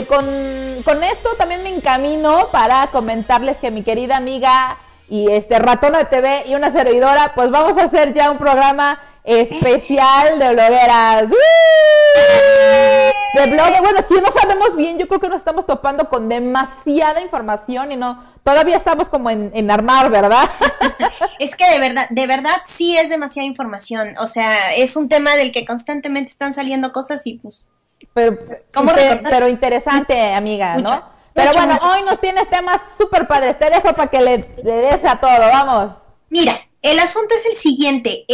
con esto también me encamino para comentarles que mi querida amiga y Ratona de TV y una servidora, pues vamos a hacer ya un programa especial de blogueras. De blog, bueno, es que no sabemos bien, yo creo que nos estamos topando con demasiada información y todavía estamos como en armar, ¿verdad? Es que de verdad sí es demasiada información, o sea, es un tema del que constantemente están saliendo cosas y pues... Pero interesante, amiga, mucho, ¿no? Pero bueno, mucho. Hoy nos tienes temas súper padres, te dejo para que le des a todo, vamos. Mira, el asunto es el siguiente,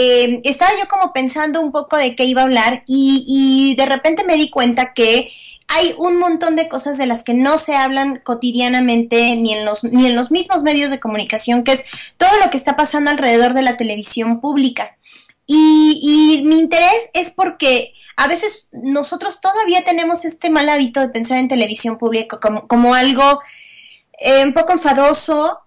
estaba yo como pensando un poco de qué iba a hablar y de repente me di cuenta que hay un montón de cosas de las que no se hablan cotidianamente ni en los mismos medios de comunicación, que es todo lo que está pasando alrededor de la televisión pública. Y mi interés es porque a veces nosotros todavía tenemos este mal hábito de pensar en televisión pública como algo un poco enfadoso.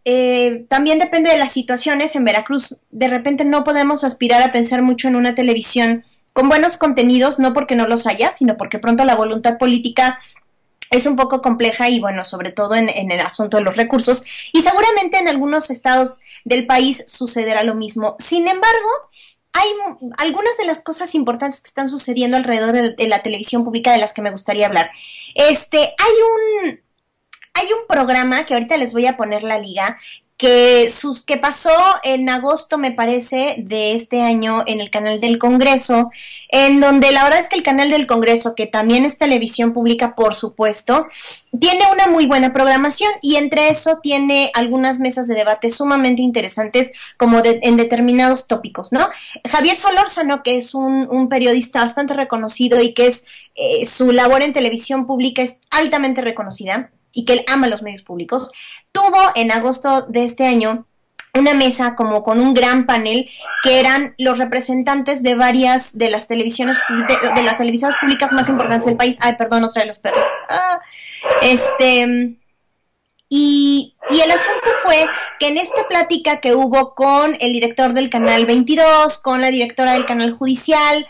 También depende de las situaciones. En Veracruz de repente no podemos aspirar a pensar mucho en una televisión con buenos contenidos, no porque no los haya, sino porque pronto la voluntad política es un poco compleja y bueno, sobre todo en el asunto de los recursos, y seguramente en algunos estados del país sucederá lo mismo. Sin embargo, hay algunas de las cosas importantes que están sucediendo alrededor de la televisión pública de las que me gustaría hablar. Hay un programa que ahorita les voy a poner la liga, que pasó en agosto, me parece, de este año en el canal del Congreso, en donde la verdad es que el canal del Congreso, que también es televisión pública, por supuesto, tiene una muy buena programación y entre eso tiene algunas mesas de debate sumamente interesantes como en determinados tópicos, ¿no? Javier Solórzano, que es un periodista bastante reconocido y que es su labor en televisión pública es altamente reconocida, y que él ama los medios públicos, tuvo en agosto de este año una mesa como con un gran panel que eran los representantes de varias de las televisiones de las televisiones públicas más importantes del país. Ay, perdón, otra de los perros. Y el asunto fue que en esta plática que hubo con el director del Canal 22, con la directora del Canal Judicial,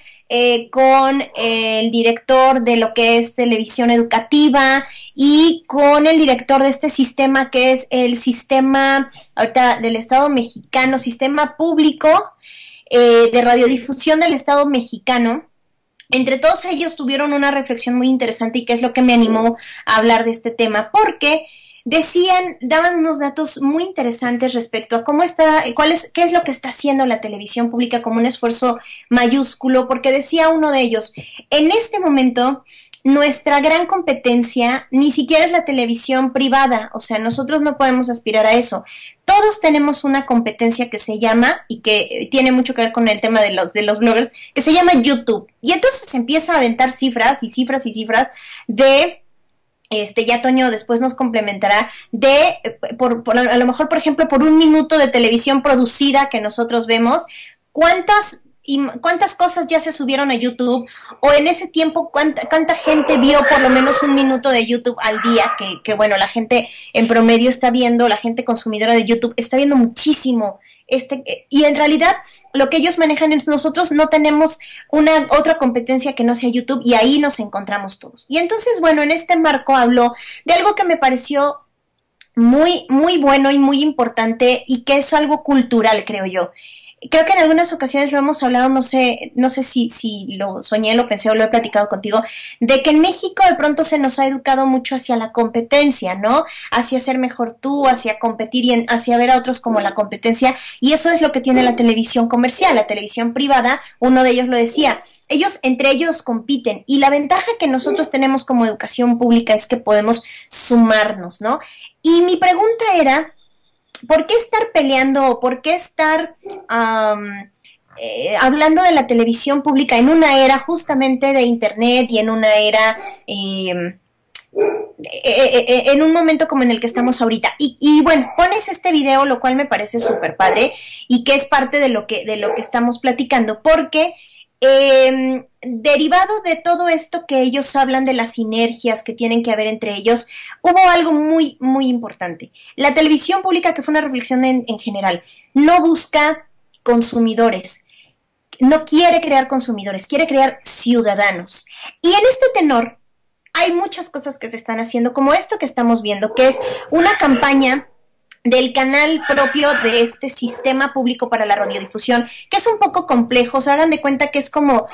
con el director de lo que es televisión educativa y con el director de este sistema que es el sistema ahorita del Estado mexicano, sistema público de radiodifusión del Estado mexicano. Entre todos ellos tuvieron una reflexión muy interesante y que es lo que me animó a hablar de este tema, porque daban unos datos muy interesantes respecto a cómo está, qué es lo que está haciendo la televisión pública como un esfuerzo mayúsculo, porque decía uno de ellos, en este momento nuestra gran competencia ni siquiera es la televisión privada, o sea, nosotros no podemos aspirar a eso. Todos tenemos una competencia que se llama, y que tiene mucho que ver con el tema de los bloggers, que se llama YouTube. Y entonces se empieza a aventar cifras y cifras y cifras de... ya Toño después nos complementará a lo mejor, por ejemplo, por un minuto de televisión producida que nosotros vemos, cuántas cosas ya se subieron a YouTube, o en ese tiempo cuánta gente vio por lo menos un minuto de YouTube al día, que bueno, la gente en promedio está viendo, la gente consumidora de YouTube está viendo muchísimo, y en realidad lo que ellos manejan es nosotros no tenemos otra competencia que no sea YouTube, y ahí nos encontramos todos. Y entonces, bueno, en este marco habló de algo que me pareció muy, muy bueno y muy importante, y que es algo cultural, creo yo. Creo que en algunas ocasiones lo hemos hablado, no sé si lo soñé, lo pensé o lo he platicado contigo, de que en México de pronto se nos ha educado mucho hacia la competencia, ¿no? Hacia ser mejor tú, hacia competir y hacia ver a otros como la competencia, y eso es lo que tiene la televisión comercial, la televisión privada. Uno de ellos lo decía, entre ellos compiten, y la ventaja que nosotros tenemos como educación pública es que podemos sumarnos, ¿no? Y mi pregunta era, ¿por qué estar peleando o por qué estar hablando de la televisión pública en una era justamente de internet y en una era, en un momento como en el que estamos ahorita? Y bueno, pones este video, lo cual me parece súper padre y que es parte de lo que estamos platicando, porque derivado de todo esto que ellos hablan de las sinergias que tienen que haber entre ellos, hubo algo muy, muy importante. La televisión pública, que fue una reflexión en general, no busca consumidores, no quiere crear consumidores, quiere crear ciudadanos. Y en este tenor hay muchas cosas que se están haciendo, como esto que estamos viendo, que es una campaña del canal propio de este sistema público para la radiodifusión, que es un poco complejo. O sea, hagan de cuenta que es como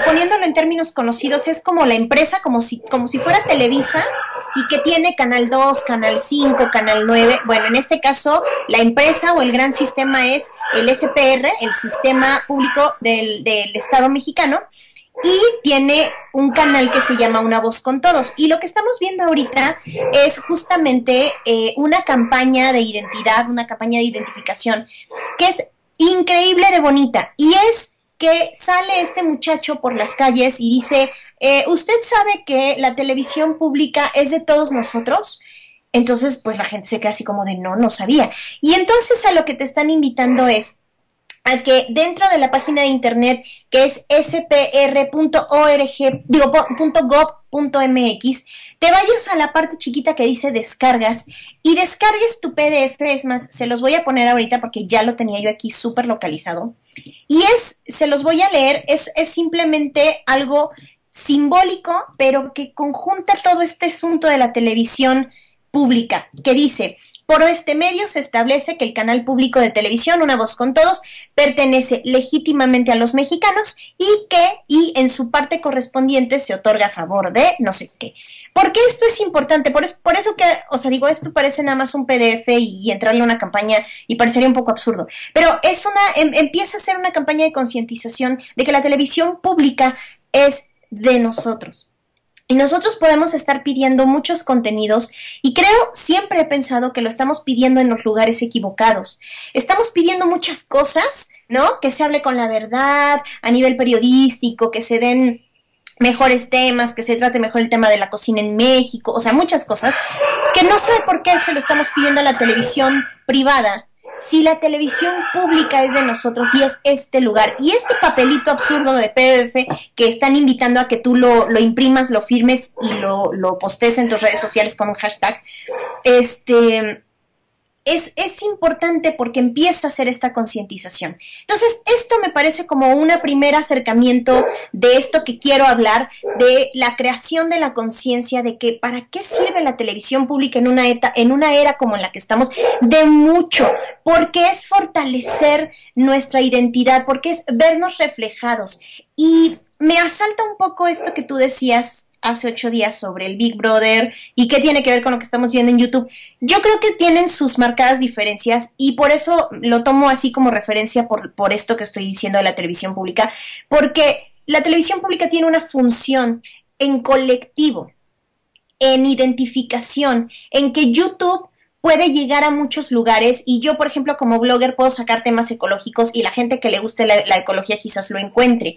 poniéndolo en términos conocidos, es como la empresa, como si fuera Televisa, y que tiene Canal 2, Canal 5, Canal 9. Bueno, en este caso, la empresa o el gran sistema es el SPR, el Sistema Público del Estado Mexicano, y tiene un canal que se llama Una Voz con Todos. Y lo que estamos viendo ahorita es justamente una campaña de identidad, una campaña de identificación, que es increíble de bonita. Y es que sale este muchacho por las calles y dice, ¿usted sabe que la televisión pública es de todos nosotros? Entonces, pues la gente se queda así como de no sabía. Y entonces a lo que te están invitando es a que dentro de la página de internet, que es spr.gov.mx, te vayas a la parte chiquita que dice descargas y descargues tu PDF. Es más, se los voy a poner ahorita porque ya lo tenía yo aquí súper localizado. Y se los voy a leer, es simplemente algo simbólico, pero que conjunta todo este asunto de la televisión pública, que dice: por este medio se establece que el canal público de televisión, Una Voz con Todos, pertenece legítimamente a los mexicanos y en su parte correspondiente se otorga a favor de no sé qué. ¿Por qué esto es importante? Por eso que, o sea, digo, esto parece nada más un PDF y entrarle a una campaña y parecería un poco absurdo. Pero empieza a ser una campaña de concientización de que la televisión pública es de nosotros. Y nosotros podemos estar pidiendo muchos contenidos y siempre he pensado que lo estamos pidiendo en los lugares equivocados. Estamos pidiendo muchas cosas, ¿no? Que se hable con la verdad a nivel periodístico, que se den mejores temas, que se trate mejor el tema de la cocina en México, o sea, muchas cosas que no sé por qué se lo estamos pidiendo a la televisión privada. Si la televisión pública es de nosotros y es este lugar, y este papelito absurdo de PDF que están invitando a que tú lo imprimas, lo firmes y lo postees en tus redes sociales con un hashtag, es importante porque empieza a hacer esta concientización. Entonces, esto me parece como un primer acercamiento de esto que quiero hablar, de la creación de la conciencia de que para qué sirve la televisión pública en una era como en la que estamos, de mucho, porque es fortalecer nuestra identidad, porque es vernos reflejados. Y me asalta un poco esto que tú decías hace 8 días sobre el Big Brother y qué tiene que ver con lo que estamos viendo en YouTube. Yo creo que tienen sus marcadas diferencias y por eso lo tomo así como referencia por esto que estoy diciendo de la televisión pública, porque la televisión pública tiene una función en colectivo, en identificación, en que YouTube puede llegar a muchos lugares y yo, por ejemplo, como blogger puedo sacar temas ecológicos y la gente que le guste la ecología quizás lo encuentre.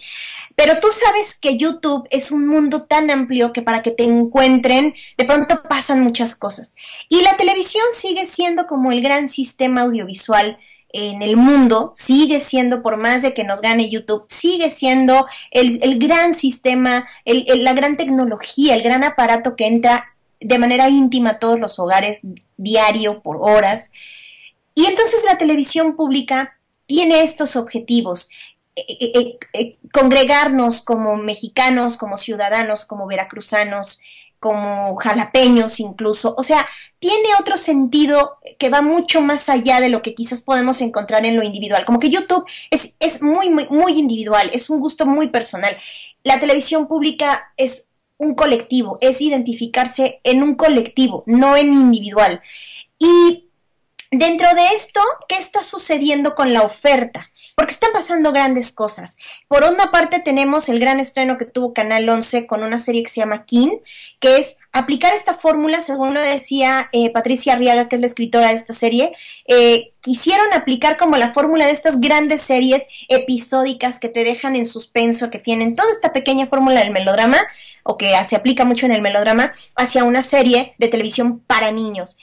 Pero tú sabes que YouTube es un mundo tan amplio que para que te encuentren, de pronto pasan muchas cosas. Y la televisión sigue siendo como el gran sistema audiovisual en el mundo, sigue siendo, por más de que nos gane YouTube, sigue siendo el gran sistema, la gran tecnología, el gran aparato que entra de manera íntima a todos los hogares, diario, por horas. Y entonces la televisión pública tiene estos objetivos: congregarnos como mexicanos, como ciudadanos, como veracruzanos, como jalapeños incluso. O sea, tiene otro sentido que va mucho más allá de lo que quizás podemos encontrar en lo individual. Como que YouTube es muy, muy, muy individual, es un gusto muy personal. La televisión pública es un colectivo, es identificarse en un colectivo, no en individual. Y dentro de esto, ¿qué está sucediendo con la oferta? Porque están pasando grandes cosas. Por una parte tenemos el gran estreno que tuvo Canal 11 con una serie que se llama Kin, que es aplicar esta fórmula, según lo decía Patricia Arriaga, que es la escritora de esta serie. Quisieron aplicar como la fórmula de estas grandes series episódicas que te dejan en suspenso, que tienen toda esta pequeña fórmula del melodrama, o que se aplica mucho en el melodrama, hacia una serie de televisión para niños.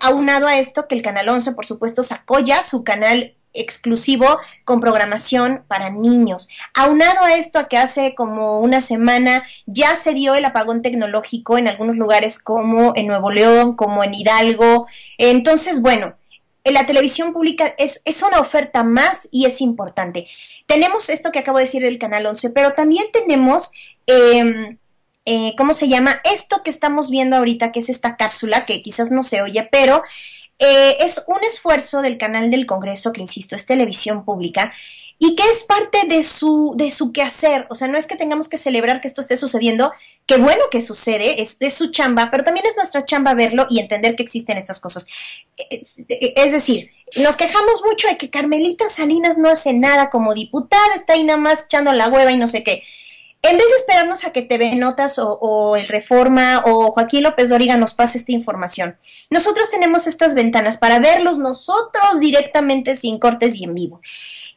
Aunado a esto, que el Canal 11, por supuesto, sacó ya su canal exclusivo con programación para niños. Aunado a esto, a que hace como una semana ya se dio el apagón tecnológico en algunos lugares como en Nuevo León, como en Hidalgo. Entonces, bueno, la televisión pública es una oferta más y es importante. Tenemos esto que acabo de decir del Canal 11, pero también tenemos ¿cómo se llama? Esto que estamos viendo ahorita, que es esta cápsula, que quizás no se oye, pero es un esfuerzo del canal del Congreso, que insisto, es televisión pública, y que es parte de su quehacer. O sea, no es que tengamos que celebrar que esto esté sucediendo, qué bueno que sucede, es de su chamba, pero también es nuestra chamba verlo y entender que existen estas cosas. Es decir, nos quejamos mucho de que Carmelita Salinas no hace nada como diputada, está ahí nada más echando la hueva y no sé qué. En vez de esperarnos a que TV Notas o el Reforma o Joaquín López Dóriga nos pase esta información, nosotros tenemos estas ventanas para verlos nosotros directamente, sin cortes y en vivo.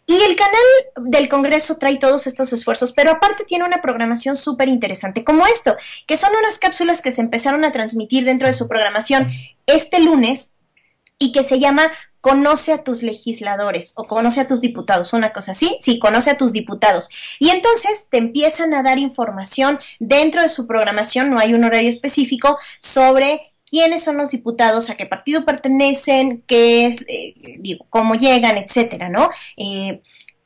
Y el canal del Congreso trae todos estos esfuerzos, pero aparte tiene una programación súper interesante como esto, que son unas cápsulas que se empezaron a transmitir dentro de su programación este lunes y que se llama Conoce a tus legisladores o Conoce a tus diputados, una cosa así, sí, Conoce a tus diputados. Y entonces te empiezan a dar información dentro de su programación, no hay un horario específico, sobre quiénes son los diputados, a qué partido pertenecen, cómo llegan, etcétera, ¿no?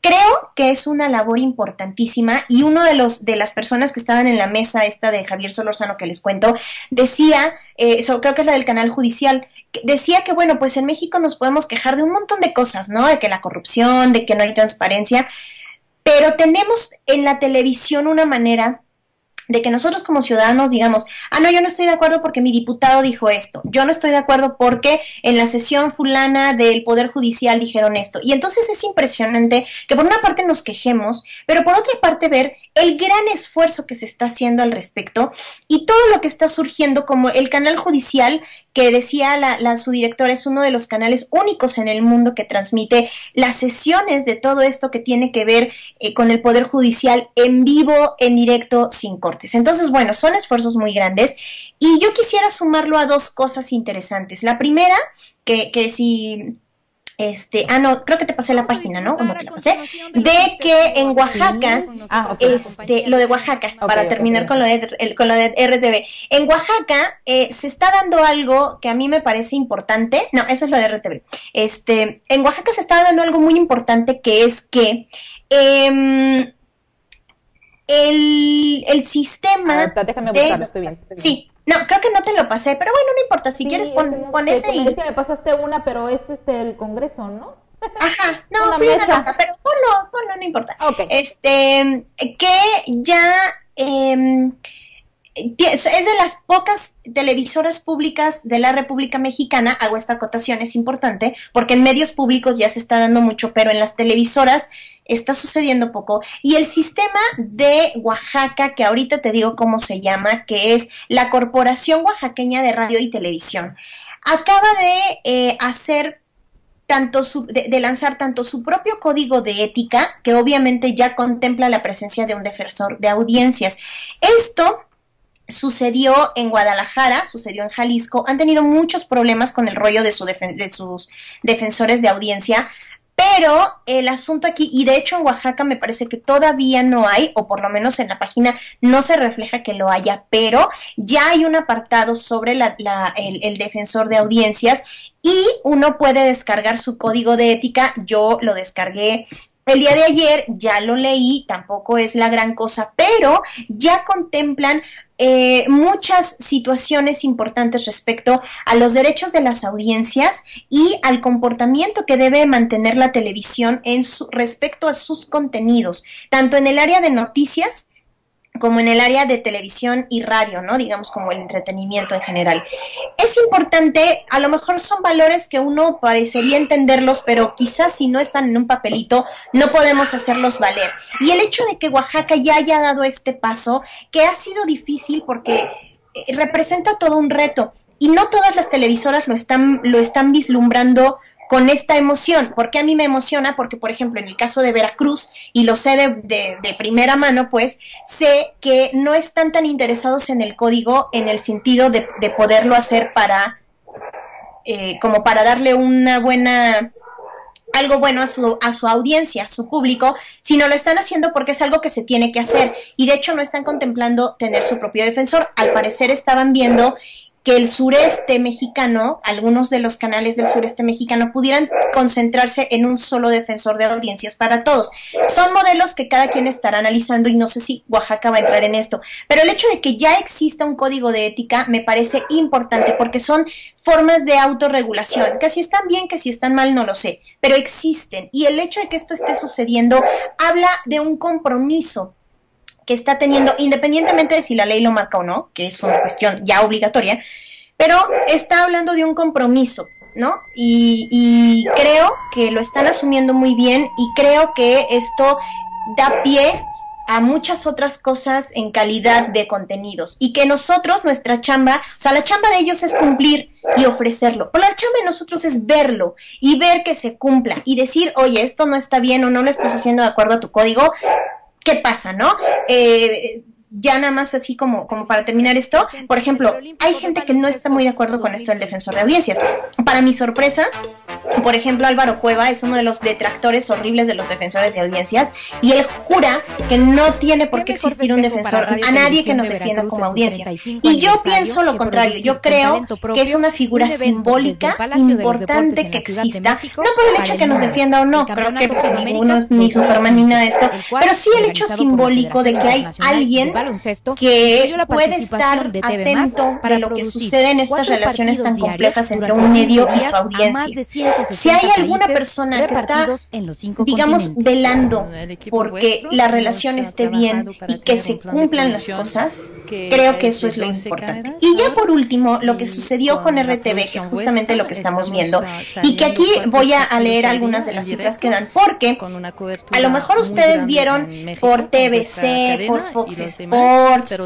Creo que es una labor importantísima y uno de las personas que estaban en la mesa esta de Javier Solórzano que les cuento, decía, creo que es la del canal judicial, decía que bueno, pues en México nos podemos quejar de un montón de cosas, ¿no? De que la corrupción, de que no hay transparencia, pero tenemos en la televisión una manera de que nosotros como ciudadanos digamos, no, yo no estoy de acuerdo porque mi diputado dijo esto, yo no estoy de acuerdo porque en la sesión fulana del Poder Judicial dijeron esto. Y entonces es impresionante que por una parte nos quejemos, pero por otra parte ver el gran esfuerzo que se está haciendo al respecto y todo lo que está surgiendo, como el canal judicial, que decía su directora, es uno de los canales únicos en el mundo que transmite las sesiones de todo esto que tiene que ver con el Poder Judicial en vivo, en directo, sin cortes. Entonces, bueno, son esfuerzos muy grandes y yo quisiera sumarlo a dos cosas interesantes. La primera, que si... no, creo que te pasé la página, ¿no? ¿O no te la pasé? De que en Oaxaca, lo de Oaxaca, para terminar con lo de RTV. En Oaxaca se está dando algo que a mí me parece importante. No, eso es lo de RTV. En Oaxaca se está dando algo muy importante, que es que el sistema déjame buscarlo, estoy bien. Sí. No, creo que no te lo pasé, pero bueno, no importa, si quieres pon ese y... Es que me pasaste una, pero es el Congreso, ¿no? Ajá, no, fui una loca, pero ponlo, no importa. Okay. Que ya es de las pocas televisoras públicas de la República Mexicana, hago esta acotación, es importante, porque en medios públicos ya se está dando mucho, pero en las televisoras está sucediendo poco. Y el sistema de Oaxaca, que ahorita te digo cómo se llama, que es la Corporación Oaxaqueña de Radio y Televisión, acaba de hacer de lanzar tanto su propio código de ética, que obviamente ya contempla la presencia de un defensor de audiencias. Esto sucedió en Guadalajara, sucedió en Jalisco, han tenido muchos problemas con el rollo de sus defensores de audiencia, pero el asunto aquí, y de hecho en Oaxaca me parece que todavía no hay, o por lo menos en la página no se refleja que lo haya, pero ya hay un apartado sobre el defensor de audiencias y uno puede descargar su código de ética. Yo lo descargué el día de ayer, ya lo leí, tampoco es la gran cosa, pero ya contemplan muchas situaciones importantes respecto a los derechos de las audiencias y al comportamiento que debe mantener la televisión respecto a sus contenidos, tanto en el área de noticias como en el área de televisión y radio, ¿no? Digamos como el entretenimiento en general. Es importante, a lo mejor son valores que uno parecería entenderlos, pero quizás si no están en un papelito, no podemos hacerlos valer. Y el hecho de que Oaxaca ya haya dado este paso, que ha sido difícil porque representa todo un reto, y no todas las televisoras lo están vislumbrando con esta emoción. ¿Por qué a mí me emociona? Porque, por ejemplo, en el caso de Veracruz, y lo sé de primera mano, pues, sé que no están tan interesados en el código en el sentido de poderlo hacer como para darle algo bueno a su audiencia, a su público, sino lo están haciendo porque es algo que se tiene que hacer, y de hecho no están contemplando tener su propio defensor. Al parecer estaban viendo que el sureste mexicano, algunos de los canales del sureste mexicano pudieran concentrarse en un solo defensor de audiencias para todos. Son modelos que cada quien estará analizando y no sé si Oaxaca va a entrar en esto, pero el hecho de que ya exista un código de ética me parece importante porque son formas de autorregulación, que si están bien, que si están mal, no lo sé, pero existen, y el hecho de que esto esté sucediendo habla de un compromiso que está teniendo, independientemente de si la ley lo marca o no, que es una cuestión ya obligatoria, pero está hablando de un compromiso, ¿no? Y creo que lo están asumiendo muy bien y creo que esto da pie a muchas otras cosas en calidad de contenidos y que nosotros, nuestra chamba, o sea, la chamba de ellos es cumplir y ofrecerlo, pero la chamba de nosotros es verlo y ver que se cumpla y decir, oye, esto no está bien o no lo estás haciendo de acuerdo a tu código. ¿Qué pasa, no? Ya nada más así como para terminar esto, por ejemplo, hay gente que no está muy de acuerdo con esto del defensor de audiencias. Para mi sorpresa, por ejemplo, Álvaro Cueva es uno de los detractores horribles de los defensores de audiencias y él jura que no tiene por qué existir un defensor, a nadie que nos defienda como audiencia. Y yo pienso lo contrario, yo creo que es una figura simbólica importante que exista, no por el hecho de que nos defienda o no, creo que pues, ninguno es ni Superman ni nada de esto, pero sí el hecho simbólico de que hay alguien que puede estar atento de lo que sucede en estas relaciones tan complejas entre un medio y su audiencia. Si hay alguna persona que está, digamos, velando porque la relación esté bien y que se cumplan las cosas, creo que eso es lo importante. Y ya por último, lo que sucedió con RTV, que es justamente lo que estamos viendo, y que aquí voy a leer algunas de las cifras que dan, porque a lo mejor ustedes vieron por TVC, por Fox Sports,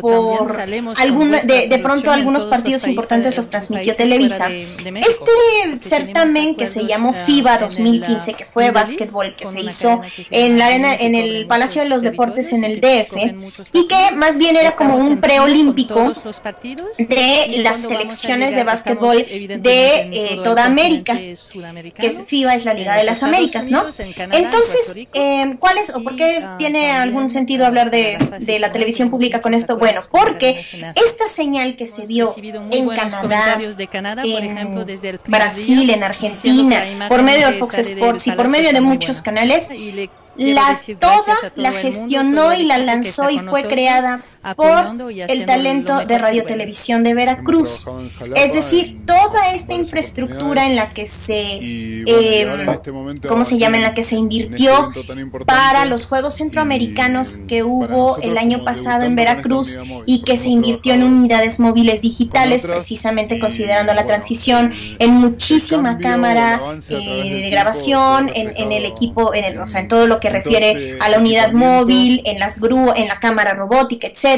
por de pronto algunos partidos importantes los transmitió Televisa. Este certamen que se llamó FIBA 2015, que fue básquetbol, que se hizo en la arena, en el Palacio de los Deportes en el DF, y que más bien era como un preolímpico de las selecciones de básquetbol de toda América, que es FIBA, es la Liga de las Américas, ¿no? Entonces, ¿cuál es o por qué tiene algún sentido hablar de la televisión pública con esto? Bueno, porque esta señal que se vio en Canadá, en Brasil, en Argentina, por medio de Fox Sports y por medio de muchos canales, toda la gestionó y la lanzó y fue creada por el talento de Radio Televisión de Veracruz. Es decir, toda esta infraestructura en la que se, ¿cómo se llama? En la que se invirtió para los Juegos Centroamericanos que hubo el año pasado en Veracruz y que se invirtió en unidades móviles digitales, precisamente considerando la transición, en muchísima cámara de grabación, en el equipo, o sea, en todo lo que refiere a la unidad móvil, en las grúas, en la cámara robótica, etcétera.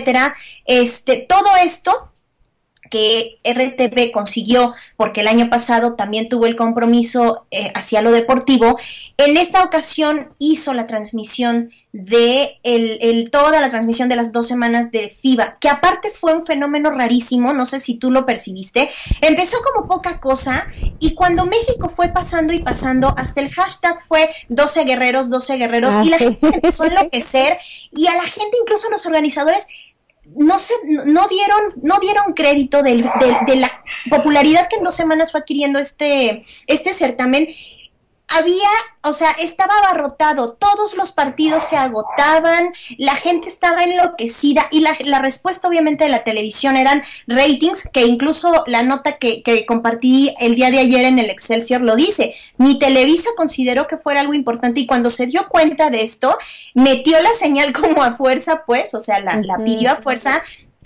Todo esto que RTV consiguió, porque el año pasado también tuvo el compromiso hacia lo deportivo, en esta ocasión hizo la transmisión de toda la transmisión de las 2 semanas de FIBA, que aparte fue un fenómeno rarísimo, no sé si tú lo percibiste, empezó como poca cosa y cuando México fue pasando y pasando, hasta el hashtag fue 12 guerreros, y la gente se empezó a enloquecer y a la gente, incluso a los organizadores, no dieron crédito de la popularidad que en 2 semanas fue adquiriendo este certamen. Estaba abarrotado, todos los partidos se agotaban, la gente estaba enloquecida y la respuesta obviamente de la televisión eran ratings, que incluso la nota que compartí el día de ayer en el Excelsior lo dice. Mi Televisa consideró que fuera algo importante y cuando se dio cuenta de esto, metió la señal como a fuerza, pues, o sea, la pidió a fuerza.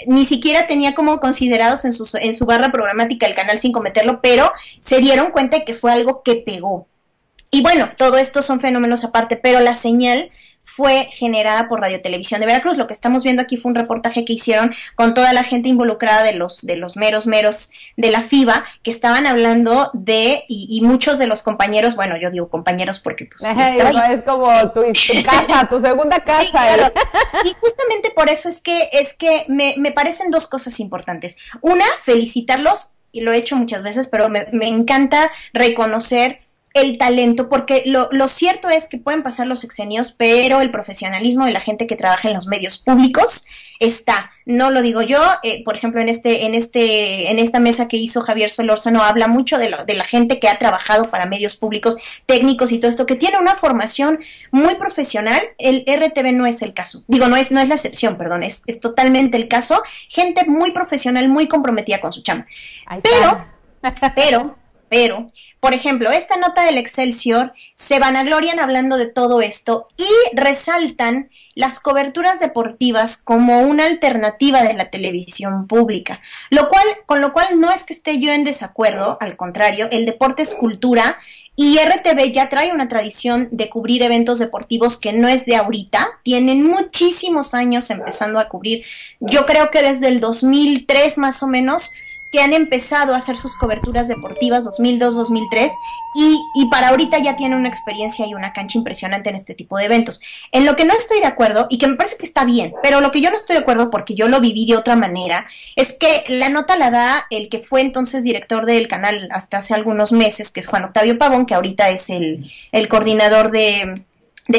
Ni siquiera tenía como considerados en su barra programática el canal 5 meterlo, pero se dieron cuenta de que fue algo que pegó. Y bueno, todo esto son fenómenos aparte, pero la señal fue generada por Radio Televisión de Veracruz. Lo que estamos viendo aquí fue un reportaje que hicieron con toda la gente involucrada de los meros de la FIBA, que estaban hablando y muchos de los compañeros, bueno, yo digo compañeros porque pues, es como tu casa, tu segunda casa. Sí, claro. Y justamente por eso es que me parecen 2 cosas importantes. Una, felicitarlos, y lo he hecho muchas veces, pero me encanta reconocer el talento, porque lo cierto es que pueden pasar los sexenios, pero el profesionalismo de la gente que trabaja en los medios públicos está. No lo digo yo, por ejemplo, en esta mesa que hizo Javier Solórzano habla mucho de la gente que ha trabajado para medios públicos, técnicos y todo esto, que tiene una formación muy profesional. El RTV no es el caso. Digo, no es la excepción, perdón, es totalmente el caso. Gente muy profesional, muy comprometida con su chamba. Pero, por ejemplo, esta nota del Excelsior se vanaglorian hablando de todo esto y resaltan las coberturas deportivas como una alternativa de la televisión pública, con lo cual no es que esté yo en desacuerdo, al contrario, el deporte es cultura y RTV ya trae una tradición de cubrir eventos deportivos que no es de ahorita, tienen muchísimos años empezando a cubrir, yo creo que desde el 2003 más o menos, que han empezado a hacer sus coberturas deportivas 2002-2003 y para ahorita ya tienen una experiencia y una cancha impresionante en este tipo de eventos. En lo que no estoy de acuerdo, y que me parece que está bien, pero lo que yo no estoy de acuerdo porque yo lo viví de otra manera, es que la nota la da el que fue entonces director del canal hasta hace algunos meses, que es Juan Octavio Pavón, que ahorita es el coordinador de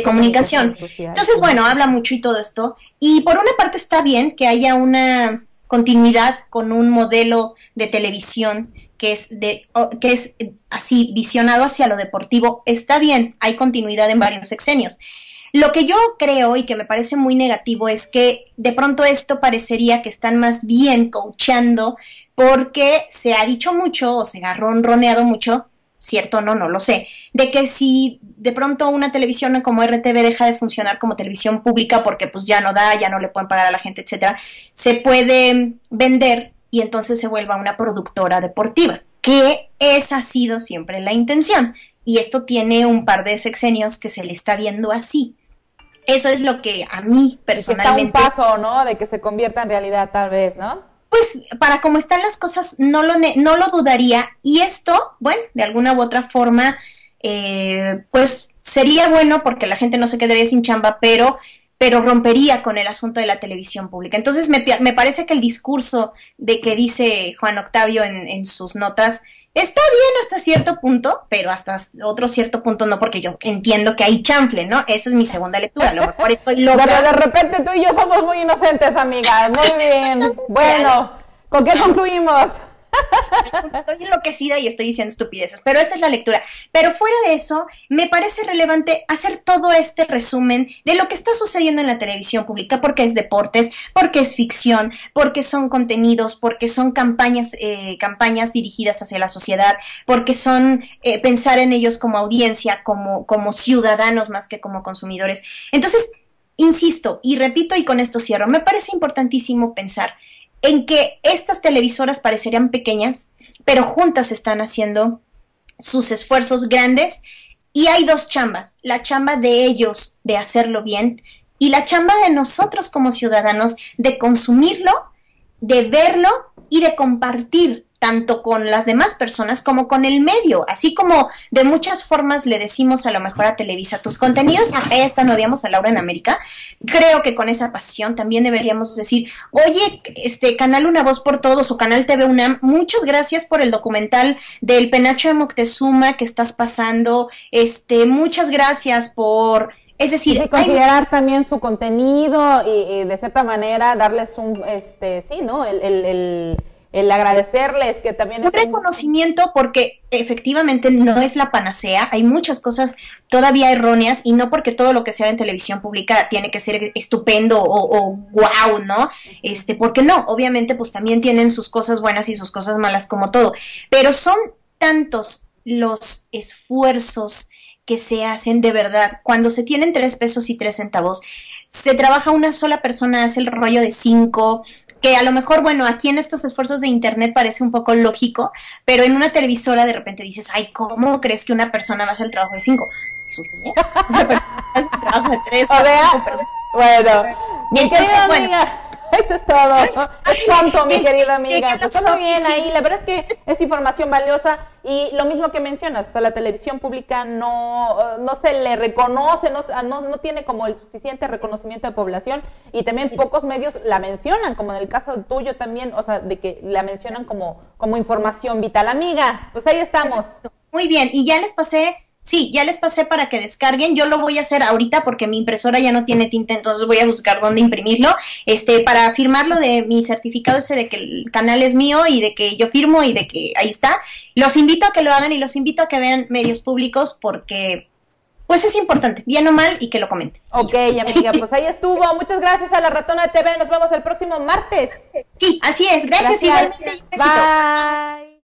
comunicación. Entonces, bueno, habla mucho y todo esto, y por una parte está bien que haya una continuidad con un modelo de televisión que es así visionado hacia lo deportivo, está bien, hay continuidad en varios sexenios. Lo que yo creo y que me parece muy negativo es que de pronto esto parecería que están más bien coachando porque se ha dicho mucho o se ha ronroneado mucho, cierto o no, no lo sé, de que si de pronto una televisión como RTV deja de funcionar como televisión pública porque pues ya no da, ya no le pueden pagar a la gente, etcétera, se puede vender y entonces se vuelva una productora deportiva, que esa ha sido siempre la intención. Y esto tiene un par de sexenios que se le está viendo así. Eso es lo que a mí personalmente... Está un paso, ¿no? De que se convierta en realidad tal vez, ¿no? Pues para cómo están las cosas no lo dudaría y esto, bueno, de alguna u otra forma, pues sería bueno porque la gente no se quedaría sin chamba, pero rompería con el asunto de la televisión pública. Entonces me parece que el discurso de que dice Juan Octavio en sus notas está bien hasta cierto punto, pero hasta otro cierto punto no, porque yo entiendo que hay chanfle, ¿no? Esa es mi segunda lectura, a lo mejor estoy loca. Pero de repente tú y yo somos muy inocentes, amigas, muy bien. Bueno, ¿con qué concluimos? Estoy enloquecida y estoy diciendo estupideces, pero esa es la lectura. Pero fuera de eso, me parece relevante hacer todo este resumen de lo que está sucediendo en la televisión pública, porque es deportes, porque es ficción, porque son contenidos, porque son campañas dirigidas hacia la sociedad, porque son pensar en ellos como audiencia, como ciudadanos más que como consumidores. Entonces, insisto y repito y con esto cierro, me parece importantísimo pensar en que estas televisoras parecerían pequeñas, pero juntas están haciendo sus esfuerzos grandes y hay dos chambas, la chamba de ellos de hacerlo bien y la chamba de nosotros como ciudadanos de consumirlo, de verlo y de compartir tanto con las demás personas como con el medio, así como de muchas formas le decimos a lo mejor a Televisa, tus contenidos acá ya están, odiamos a Laura en América, creo que con esa pasión también deberíamos decir, oye, Canal Una Voz por Todos o Canal TV UNAM, muchas gracias por el documental del Penacho de Moctezuma que estás pasando, muchas gracias por... Es decir, y considerar también su contenido y de cierta manera darles un, sí, ¿no? El agradecerles que también... Un reconocimiento porque efectivamente no es la panacea, hay muchas cosas todavía erróneas y no porque todo lo que sea en televisión pública tiene que ser estupendo o wow, ¿no? Porque no, obviamente pues también tienen sus cosas buenas y sus cosas malas como todo, pero son tantos los esfuerzos que se hacen de verdad, cuando se tienen 3 pesos y 3 centavos, se trabaja una sola persona, hace el rollo de 5, que a lo mejor, bueno, aquí en estos esfuerzos de internet parece un poco lógico, pero en una televisora de repente dices, ay, ¿cómo crees que una persona va a hacer el trabajo de 5? Sucede. Una persona hace el trabajo de 3, 4, 5 personas. Bueno, mi querida bueno, amiga, eso es todo. Es cuanto, mi querida amiga. Pues todo bien ahí. La verdad es que es información valiosa y lo mismo que mencionas, o sea, la televisión pública no se le reconoce, no tiene como el suficiente reconocimiento de población y también pocos medios la mencionan, como en el caso tuyo también, o sea, de que la mencionan como información vital. Amigas, pues ahí estamos. Muy bien, y ya les pasé Sí, ya les pasé para que descarguen. Yo lo voy a hacer ahorita porque mi impresora ya no tiene tinta, entonces voy a buscar dónde imprimirlo, para firmarlo de mi certificado ese de que el canal es mío y de que yo firmo y de que ahí está. Los invito a que lo hagan y los invito a que vean medios públicos porque, pues es importante, bien o mal, y que lo comenten. Ok, amiga, pues ahí estuvo. Muchas gracias a La Ratona TV. Nos vemos el próximo martes. Sí, así es. Gracias. Igualmente. Bye.